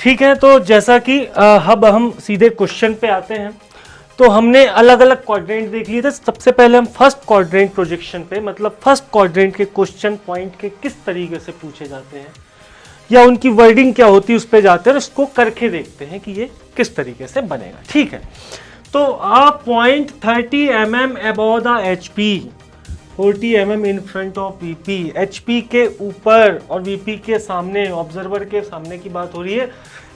ठीक है, तो जैसा कि अब हम सीधे क्वेश्चन पे आते हैं। तो हमने अलग अलग क्वाड्रेंट देख लिए थे। सबसे पहले हम फर्स्ट क्वाड्रेंट प्रोजेक्शन पे, मतलब फर्स्ट क्वाड्रेंट के क्वेश्चन पॉइंट के किस तरीके से पूछे जाते हैं या उनकी वर्डिंग क्या होती है उस पे जाते हैं और उसको करके देखते हैं कि ये किस तरीके से बनेगा। ठीक है, तो आप point 30 mm above the HP, 40 mm in front of VP, HP के ऊपर और VP के सामने, ऑब्जर्वर के सामने की बात हो रही है,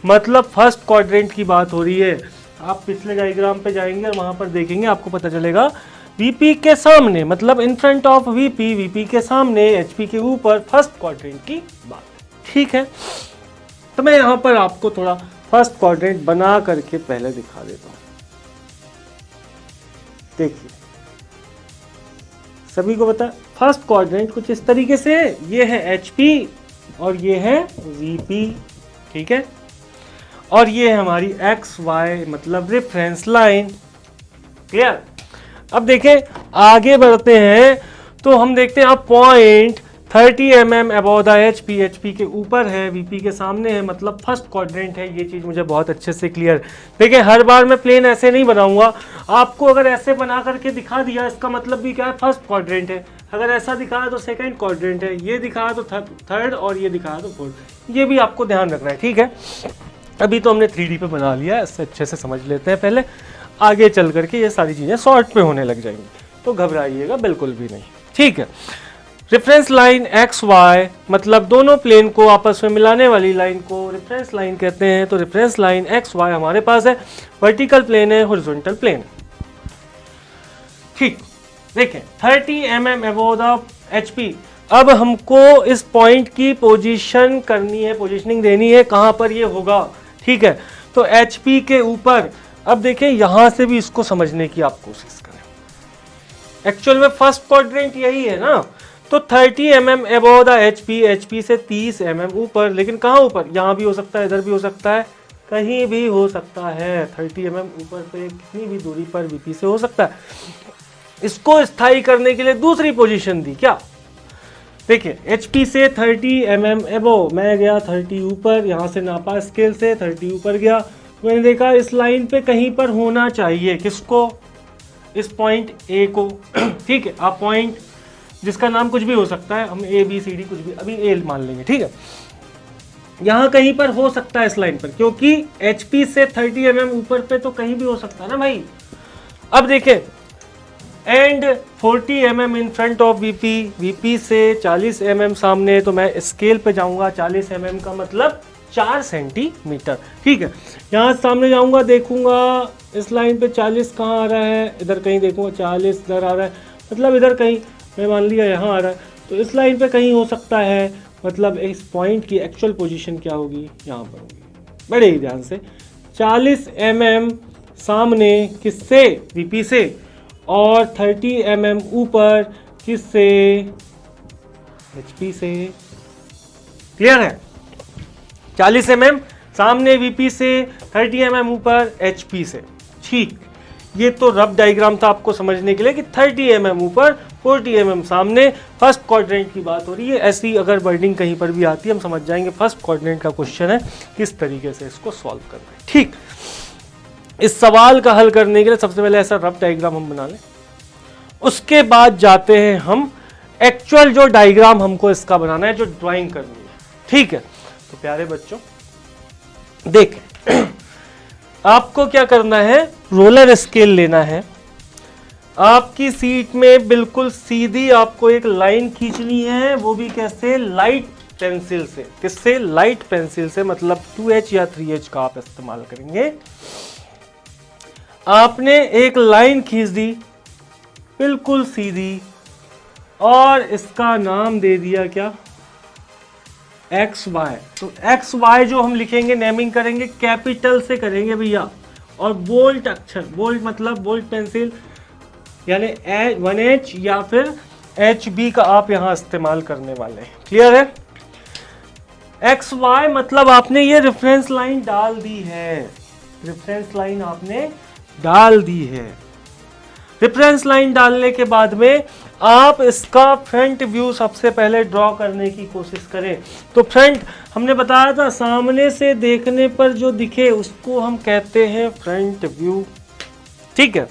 मतलब फर्स्ट क्वाड्रेंट की बात हो रही है। आप पिछले डायग्राम पे जाएंगे और वहां पर देखेंगे, आपको पता चलेगा VP के सामने मतलब in front of VP, VP के सामने, HP के ऊपर, फर्स्ट क्वाड्रेंट की बात। ठीक है, तो मैं यहां पर आपको थोड़ा फर्स्ट क्वाड्रेंट बना करके पहले दिखा देता हूं। देखिए, सभी को पता है फर्स्ट क्वाड्रेंट कुछ इस तरीके से है। ये है HP और ये है VP, ठीक है, और ये है हमारी XY मतलब रेफरेंस लाइन। क्लियर? अब देखें, आगे बढ़ते हैं तो हम देखते हैं आप point 30 mm above the HP, HP के ऊपर है, VP के सामने है, मतलब फर्स्ट क्वाड्रेंट है। ये चीज़ मुझे बहुत अच्छे से क्लियर। देखिए, हर बार मैं प्लेन ऐसे नहीं बनाऊंगा, आपको अगर ऐसे बना करके दिखा दिया इसका मतलब भी क्या है, फर्स्ट क्वाड्रेंट है। अगर ऐसा दिखाया तो सेकंड क्वाड्रेंट है, ये दिखाया तो थर्ड और ये दिखाया तो फोर्थ। ये भी आपको ध्यान रखना है। ठीक है, अभी तो हमने 3D पे बना लिया है, इससे अच्छे से समझ लेते हैं पहले, आगे चल करके ये सारी चीज़ें शॉर्ट पे होने लग जाएंगी, तो घबराइएगा बिल्कुल भी नहीं। ठीक है, रेफरेंस लाइन XY मतलब दोनों प्लेन को आपस में मिलाने वाली लाइन को रेफरेंस लाइन कहते हैं। तो रेफरेंस लाइन XY हमारे पास है, वर्टिकल प्लेन है, हॉरिजॉन्टल प्लेन। ठीक, देखें 30 mm अबव द HP। अब हमको इस पॉइंट की पोजीशन करनी है, पोजीशनिंग देनी है, कहां पर ये होगा। ठीक है, तो HP के ऊपर। अब देखें, यहां से भी इसको समझने की आप कोशिश करें। एक्चुअल में फर्स्ट क्वाड्रेंट यही है ना, तो 30 mm above the HP, HP से 30 mm ऊपर, लेकिन कहां ऊपर, यहां भी हो सकता है, इधर भी हो सकता है, कहीं भी हो सकता है। 30 mm ऊपर पे कितनी भी दूरी पर VP से हो सकता है। इसको स्थायी करने के लिए दूसरी पोजीशन दी क्या, देखिए HP से 30 mm अबव, मैं गया 30 ऊपर, यहाँ से नापा स्केल से 30 ऊपर गया, मैंने देखा इस लाइन पे कहीं पर होना चाहिए, किसको, इस पॉइंट A को। ठीक है, आप पॉइंट जिसका नाम कुछ भी हो सकता है, हम ABCD कुछ भी, अभी A मान लेंगे। ठीक है, यहाँ कहीं पर हो सकता है इस लाइन पर, क्योंकि HP से 30 mm ऊपर पे तो कहीं भी हो सकता है ना भाई। अब देखें, and 40 mm in front of VP, VP से 40 mm सामने, तो मैं स्केल पे जाऊंगा, 40 mm का मतलब 4 सेंटीमीटर। ठीक है, यहाँ सामने जाऊंगा, देखूंगा इस लाइन पे 40 कहाँ आ रहा है, इधर कहीं देखूंगा 40 इधर आ रहा है, मतलब इधर कहीं, मैं मान लिया यहाँ आ रहा है, तो इस लाइन पे कहीं हो सकता है, मतलब इस पॉइंट की एक्चुअल पोजीशन क्या होगी, यहाँ पर होगी। बड़े ही ध्यान से, 40 mm सामने किससे, VP से, और 30 mm ऊपर किससे, HP से। क्लियर है, 40 mm सामने VP से, 30 mm ऊपर HP से। ठीक, ये तो रफ डायग्राम था आपको समझने के लिए कि 30 mm ऊपर, 40 mm सामने, फर्स्ट क्वाड्रेंट की बात हो रही है। ऐसी अगर वर्डिंग कहीं पर भी आती है, हम समझ जाएंगे फर्स्ट क्वाड्रेंट का क्वेश्चन है, किस तरीके से इसको सॉल्व करना है। ठीक, इस सवाल का हल करने के लिए सबसे पहले ऐसा रफ डायग्राम हम बना लें, उसके बाद जाते हैं हम एक्चुअल जो डायग्राम हमको इसका बनाना है, जो ड्राइंग करनी है। ठीक है, तो प्यारे बच्चों देखें, आपको क्या करना है, रोलर स्केल लेना है, आपकी सीट में बिल्कुल सीधी आपको एक लाइन खींचनी है, वो भी कैसे, लाइट पेंसिल से। किससे, लाइट पेंसिल से, मतलब 2H या 3H का आप इस्तेमाल करेंगे। आपने एक लाइन खींच दी बिल्कुल सीधी, और इसका नाम दे दिया क्या, XY। तो XY जो हम लिखेंगे, नेमिंग करेंगे, कैपिटल से करेंगे भैया, और बोल्ट अक्षर, बोल्ट मतलब बोल्ट पेंसिल, यानी 1H या फिर HB का आप यहां इस्तेमाल करने वाले हैं। क्लियर है, XY मतलब आपने ये रेफरेंस लाइन डाल दी है, रेफरेंस लाइन आपने डाल दी है। रेफरेंस लाइन डालने के बाद में आप इसका फ्रंट व्यू सबसे पहले ड्रॉ करने की कोशिश करें। तो फ्रंट हमने बताया था सामने से देखने पर जो दिखे उसको हम कहते हैं फ्रंट व्यू, ठीक है।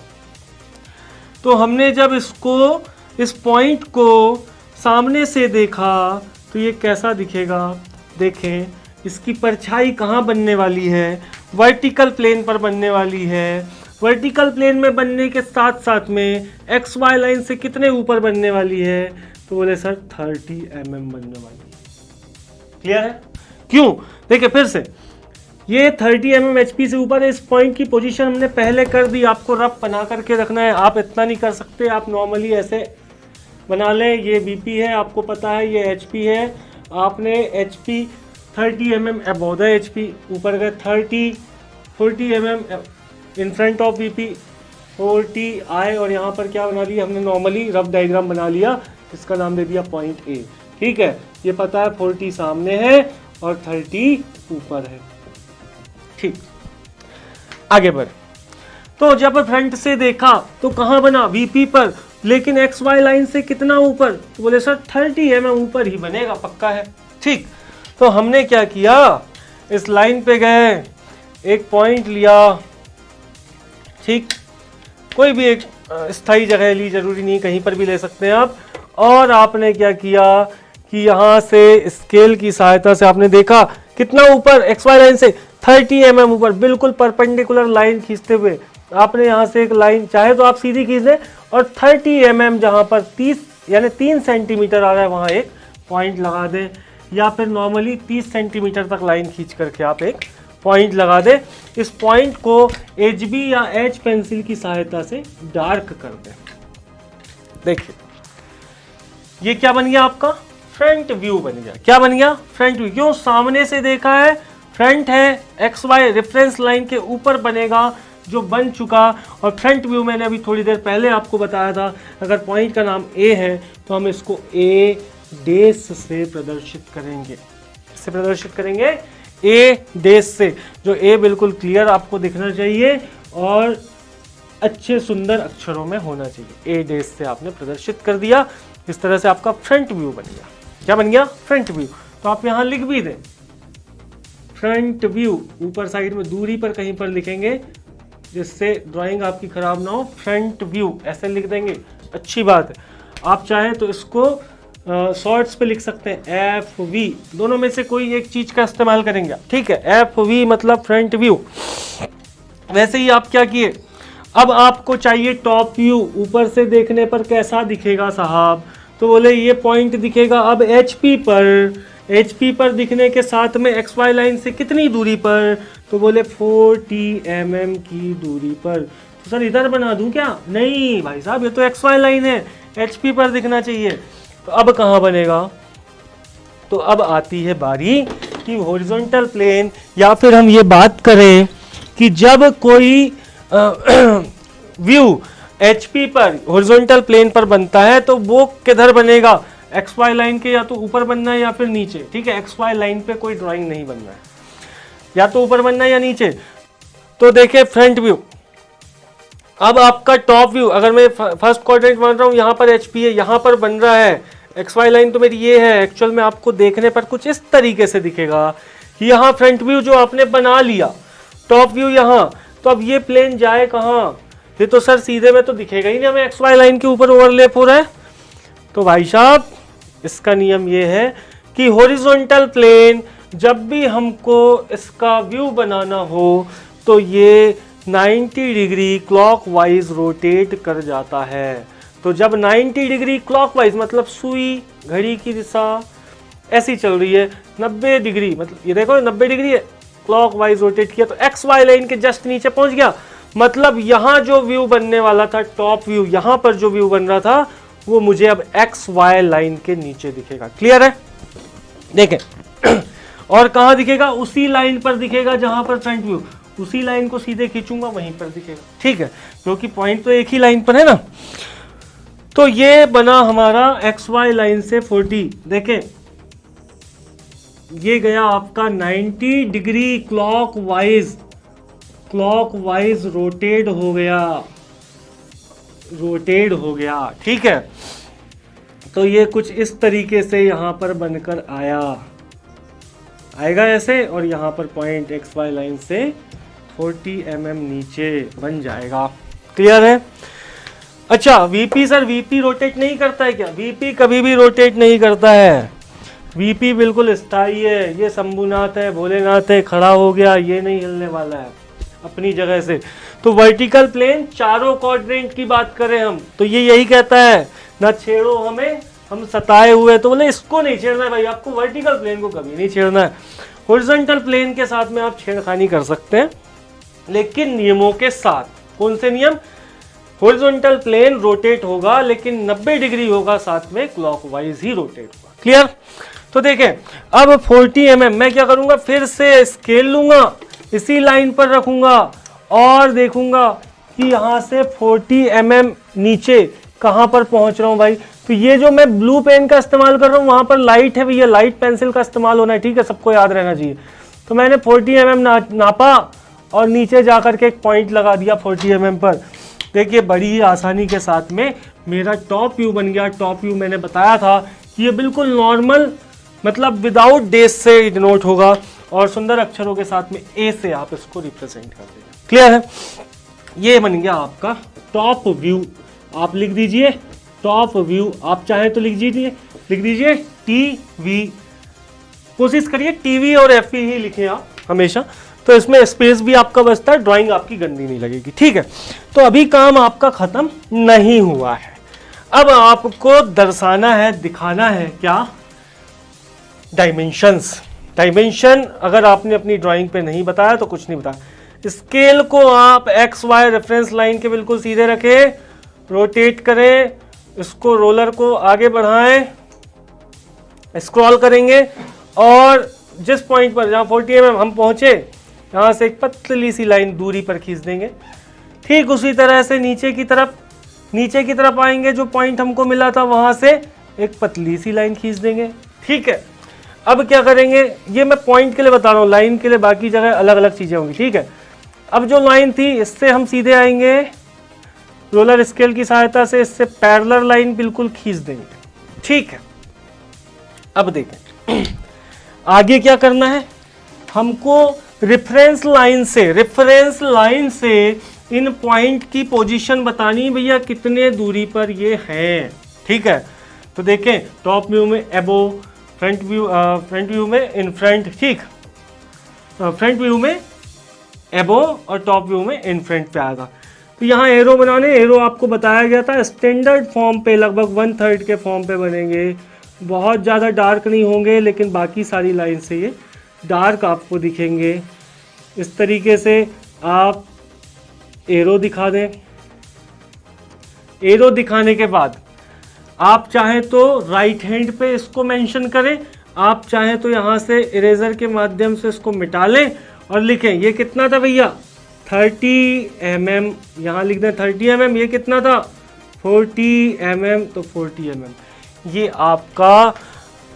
तो हमने जब इसको, इस पॉइंट को सामने से देखा तो ये कैसा दिखेगा, देखें इसकी परछाई कहाँ बनने वाली है, वर्टिकल प्लेन पर बनने वाली है। वर्टिकल प्लेन में बनने के साथ साथ में एक्स वाई लाइन से कितने ऊपर बनने वाली है, तो बोले सर 30 mm बनने वाली है। क्लियर है? क्यों? देखिए फिर से, ये 30 mm HP से ऊपर है। इस पॉइंट की पोजीशन हमने पहले कर दी, आपको रफ बना करके रखना है। आप इतना नहीं कर सकते, आप नॉर्मली ऐसे बना लें। ये BP है, आपको पता है ये HP है, आपने HP 30 mm above the HP, ऊपर गए 40 mm in front of BP 40 आए, और यहाँ पर क्या बना लिया हमने, नॉर्मली रफ डायग्राम बना लिया, इसका नाम दे दिया पॉइंट A, ठीक है। ये पता है 40 सामने है और 30 ऊपर है, ठीक। आगे बढ़, तो जब फ्रंट से देखा तो कहाँ बना, VP पर, लेकिन एक्स वाई लाइन से कितना ऊपर, तो बोले सर 30 mm ऊपर ही बनेगा, पक्का है, ठीक। तो हमने क्या किया, इस लाइन पे गए, एक पॉइंट लिया, ठीक, कोई भी एक स्थायी जगह ली, जरूरी नहीं कहीं पर भी ले सकते हैं आप। और आपने क्या किया कि यहाँ से स्केल की सहायता से आपने देखा कितना ऊपर, एक्स वाई लाइन से 30 mm ऊपर, बिल्कुल परपेंडिकुलर लाइन खींचते हुए आपने यहाँ से एक लाइन, चाहे तो आप सीधी खींच लें, और 30 mm जहाँ पर 30 यानी 3 सेंटीमीटर आ रहा है वहाँ एक पॉइंट लगा दें, या फिर नॉर्मली 30 सेंटीमीटर तक लाइन खींच करके आप एक पॉइंट लगा दें। इस पॉइंट को HB या H पेंसिल की सहायता से डार्क कर दें। देखिए ये क्या बन गया, आपका फ्रंट व्यू बन गया। क्या बन गया, फ्रंट व्यू। क्यों, सामने से देखा है, फ्रंट है, XY रेफरेंस लाइन के ऊपर बनेगा, जो बन चुका। और फ्रंट व्यू मैंने अभी थोड़ी देर पहले आपको बताया था, अगर पॉइंट का नाम A है तो हम इसको A डेस से प्रदर्शित करेंगे। इससे प्रदर्शित करेंगे A डेस से, जो A बिल्कुल क्लियर आपको दिखना चाहिए और अच्छे सुंदर अक्षरों में होना चाहिए। A डेस से आपने प्रदर्शित कर दिया, इस तरह से आपका फ्रंट व्यू बन गया। क्या बन गया, फ्रंट व्यू। तो आप यहाँ लिख भी दें फ्रंट व्यू, ऊपर साइड में दूरी पर कहीं पर लिखेंगे जिससे ड्राइंग आपकी खराब ना हो, फ्रंट व्यू ऐसे लिख देंगे, अच्छी बात है। आप चाहें तो इसको शॉर्ट्स पे लिख सकते हैं FV, दोनों में से कोई एक चीज का इस्तेमाल करेंगे, ठीक है। FV मतलब फ्रंट व्यू। वैसे ही आप क्या किए, अब आपको चाहिए टॉप व्यू, ऊपर से देखने पर कैसा दिखेगा साहब, तो बोले ये पॉइंट दिखेगा अब HP पर दिखने के साथ में XY लाइन से कितनी दूरी पर, तो बोले 40 mm की दूरी पर। तो सर इधर बना दूं क्या, नहीं भाई साहब ये तो XY लाइन है, HP पर दिखना चाहिए। तो अब कहाँ बनेगा, तो अब आती है बारी कि हॉरिजॉन्टल प्लेन, या फिर हम ये बात करें कि जब कोई व्यू HP पर हॉरिजॉन्टल प्लेन पर बनता है तो वो किधर बनेगा, XY लाइन के या तो ऊपर बनना है या फिर नीचे, ठीक है। XY लाइन पे कोई ड्राइंग नहीं बनना है, या तो ऊपर बनना है या नीचे। तो देखिए फ्रंट व्यू, अब आपका टॉप व्यू, अगर मैं फर्स्ट क्वाड्रेंट बन रहा हूँ, यहाँ पर HP है, यहाँ पर बन रहा है, XY लाइन तो मेरी ये है। एक्चुअल में आपको देखने पर कुछ इस तरीके से दिखेगा कि यहाँ फ्रंट व्यू जो आपने बना लिया, टॉप व्यू यहाँ, तो अब ये प्लेन जाए कहाँ, ये तो सर सीधे में तो दिखेगा ही नहीं, हमें XY लाइन के ऊपर ओवरलैप हो रहा है। तो भाई साहब इसका नियम ये है कि हॉरिजॉन्टल प्लेन जब भी हमको इसका व्यू बनाना हो तो ये 90 डिग्री क्लॉकवाइज रोटेट कर जाता है। तो जब 90 डिग्री क्लॉकवाइज मतलब सुई घड़ी की दिशा ऐसी चल रही है, 90 डिग्री मतलब ये देखो 90 डिग्री है, क्लॉकवाइज रोटेट किया तो XY लाइन के जस्ट नीचे पहुंच गया। मतलब यहाँ जो व्यू बनने वाला था टॉप व्यू, यहाँ पर जो व्यू बन रहा था वो मुझे अब XY लाइन के नीचे दिखेगा। क्लियर है, देखें। और कहाँ दिखेगा, उसी लाइन पर दिखेगा जहां पर फ्रंट व्यू, उसी लाइन को सीधे खींचूंगा वहीं पर दिखेगा, ठीक है, क्योंकि पॉइंट तो एक ही लाइन पर है ना। तो ये बना हमारा XY लाइन से 40, देखें ये गया आपका 90 डिग्री क्लॉकवाइज रोटेट हो गया, ठीक है। तो ये कुछ इस तरीके से यहाँ पर बनकर आएगा ऐसे, और यहाँ पर पॉइंट XY लाइन से 40 mm नीचे बन जाएगा। क्लियर है? अच्छा, वीपी सर, वीपी रोटेट नहीं करता है क्या? वीपी कभी भी रोटेट नहीं करता है। वीपी बिल्कुल स्थायी है। ये शंभुनाथ है, भोलेनाथ है, खड़ा हो गया, ये नहीं हिलने वाला है अपनी जगह से। तो वर्टिकल प्लेन चारों क्वाड्रेंट की बात करें हम तो ये यही कहता है, ना छेड़ो हमें, हम सताए हुए। तो बोले इसको नहीं छेड़ना है भाई, आपको वर्टिकल प्लेन को कभी नहीं छेड़ना है। हॉरिजॉन्टल प्लेन के साथ में आप छेड़खानी कर सकते हैं, लेकिन नियमों के साथ। कौन से नियम? हॉरिजॉन्टल प्लेन रोटेट होगा लेकिन 90 डिग्री होगा, साथ में क्लॉकवाइज ही रोटेट होगा। क्लियर? तो देखें, अब 40 mm मैं क्या करूंगा, फिर से स्केल लूंगा, इसी लाइन पर रखूंगा और देखूंगा कि यहां से 40 mm नीचे कहां पर पहुंच रहा हूं भाई। तो ये जो मैं ब्लू पेन का इस्तेमाल कर रहा हूं, वहां पर लाइट है भैया, लाइट पेंसिल का इस्तेमाल होना है, ठीक है, सबको याद रहना चाहिए। तो मैंने 40 mm नापा और नीचे जाकर के एक पॉइंट लगा दिया 40 mm पर। देखिए बड़ी ही आसानी के साथ में मेरा टॉप व्यू बन गया। टॉप व्यू मैंने बताया था कि ये बिल्कुल नॉर्मल, मतलब विदाउट डेज से डिनोट होगा, और सुंदर अक्षरों के साथ में ए से आप इसको रिप्रेजेंट कर देंगे। क्लियर है? ये बन गया आपका टॉप व्यू। आप लिख दीजिए टॉप व्यू, आप चाहें तो लिख दीजिए टीवी। कोशिश करिए टीवी और एफवी ही लिखें आप हमेशा, तो इसमें स्पेस भी आपका बचता है, ड्राइंग आपकी गंदी नहीं लगेगी। ठीक है, तो अभी काम आपका खत्म नहीं हुआ है। अब आपको दर्शाना है, दिखाना है क्या? डायमेंशंस। डायमेंशन अगर आपने अपनी ड्राइंग पे नहीं बताया तो कुछ नहीं बताया। स्केल को आप XY रेफरेंस लाइन के बिल्कुल सीधे रखें, रोटेट करें, इसको रोलर को आगे बढ़ाएं, स्क्रॉल करेंगे और जिस पॉइंट पर जहाँ 40 mm हम पहुंचे, यहाँ से एक पतली सी लाइन दूरी पर खींच देंगे। ठीक उसी तरह से नीचे की तरफ आएंगे, जो पॉइंट हमको मिला था वहां से एक पतली सी लाइन खींच देंगे। ठीक है, अब क्या करेंगे, ये मैं पॉइंट के लिए बता रहा हूँ, लाइन के लिए बाकी जगह अलग अलग चीजें होंगी। ठीक है, अब जो लाइन थी इससे हम सीधे आएंगे, रोलर स्केल की सहायता से इससे पैरेलल लाइन बिल्कुल खींच देंगे। ठीक है, अब देखें आगे क्या करना है, हमको रेफरेंस लाइन से इन पॉइंट की पोजीशन बतानी भैया, कितने दूरी पर ये हैं। ठीक है, तो देखें टॉप व्यू में एबो, फ्रंट व्यू में इन फ्रंट। ठीक, फ्रंट व्यू में एबो और टॉप व्यू में इन फ्रंट पे आएगा। तो यहाँ एरो बनाने, एरो आपको बताया गया था स्टैंडर्ड फॉर्म पे, लगभग 1/3 के फॉर्म पे बनेंगे, बहुत ज़्यादा डार्क नहीं होंगे, लेकिन बाकी सारी लाइन से ये डार्क आपको दिखेंगे। इस तरीके से आप एरो दिखा दें। एरो दिखाने के बाद आप चाहें तो राइट हैंड पे इसको मेंशन करें, आप चाहें तो यहाँ से इरेजर के माध्यम से इसको मिटा लें और लिखें ये कितना था भैया 30 mm, यहाँ लिख दें 30 mm, ये कितना था 40 mm, तो 40 mm। ये आपका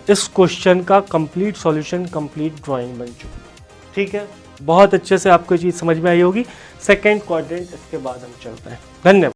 इस क्वेश्चन का कंप्लीट सॉल्यूशन, कंप्लीट ड्राइंग बन चुकी। ठीक है, बहुत अच्छे से आपको चीज़ समझ में आई होगी। सेकंड क्वाड्रेंट इसके बाद हम चलते हैं। धन्यवाद।